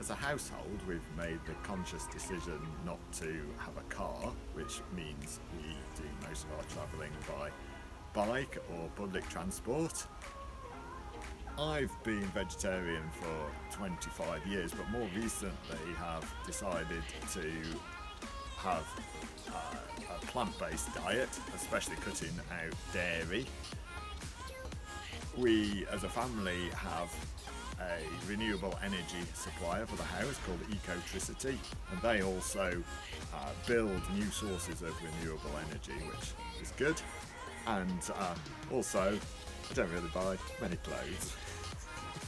As a household, we've made the conscious decision not to have a car, which means we do most of our travelling by bike or public transport. I've been vegetarian for 25 years, but more recently have decided to have a plant-based diet, especially cutting out dairy. We, as a family, have a renewable energy supplier for the house called Ikson, and they also build new sources of renewable energy, which is good. And also, I don't really buy many clothes.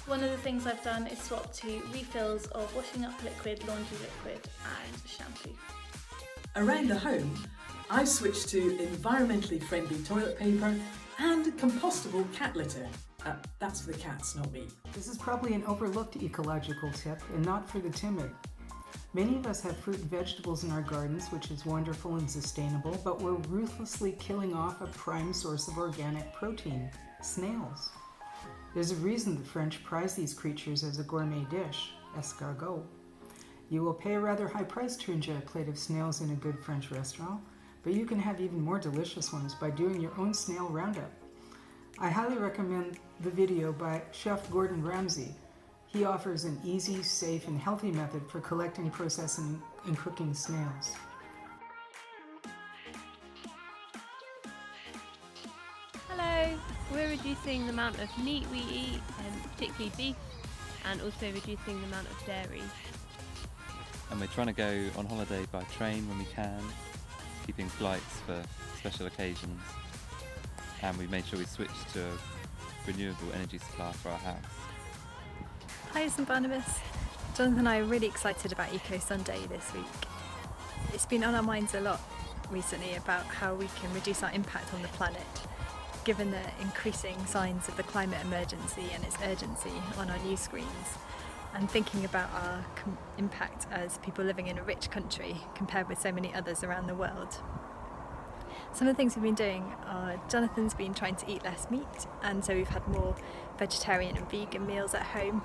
One of the things I've done is swap to refills of washing up liquid, laundry liquid and shampoo. Around the home, I've switched to environmentally friendly toilet paper and compostable cat litter. That's for the cats, not me. This is probably an overlooked ecological tip and not for the timid. Many of us have fruit and vegetables in our gardens, which is wonderful and sustainable, but we're ruthlessly killing off a prime source of organic protein, snails. There's a reason the French prize these creatures as a gourmet dish, escargot. You will pay a rather high price to enjoy a plate of snails in a good French restaurant, but you can have even more delicious ones by doing your own snail roundup. I highly recommend the video by Chef Gordon Ramsay. He offers an easy, safe, and healthy method for collecting, processing, and cooking snails. Hello! We're reducing the amount of meat we eat, particularly beef, and also reducing the amount of dairy. And we're trying to go on holiday by train when we can, keeping flights for special occasions. And we made sure we switched to a renewable energy supply for our house. Hi, I'm Barnabas. Jonathan and I are really excited about Eco Sunday this week. It's been on our minds a lot recently about how we can reduce our impact on the planet, given the increasing signs of the climate emergency and its urgency on our news screens, and thinking about our impact as people living in a rich country compared with so many others around the world. Some of the things we've been doing are Jonathan's been trying to eat less meat, and so we've had more vegetarian and vegan meals at home.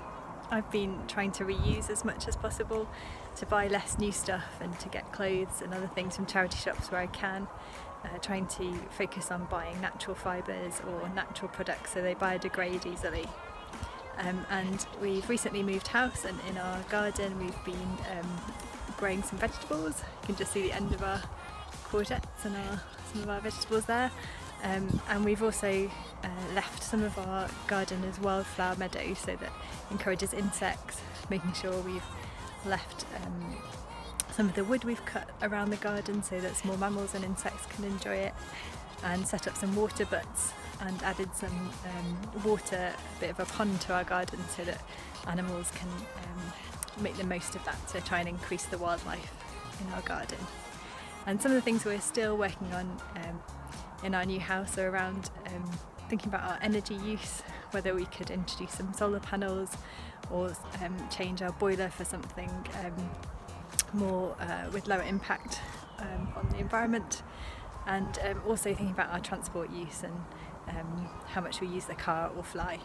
I've been trying to reuse as much as possible, to buy less new stuff and to get clothes and other things from charity shops where I can, trying to focus on buying natural fibres or natural products so they biodegrade easily. And we've recently moved house, and in our garden we've been growing some vegetables. You can just see the end of our courgettes and some of our vegetables there, and we've also left some of our garden as wildflower meadows, so that encourages insects, making sure we've left some of the wood we've cut around the garden so that small mammals and insects can enjoy it, and set up some water butts and added some water, a bit of a pond to our garden so that animals can make the most of that to try and increase the wildlife in our garden. And some of the things we're still working on in our new house are around thinking about our energy use, whether we could introduce some solar panels or change our boiler for something more with lower impact on the environment, and also thinking about our transport use and how much we use the car or fly.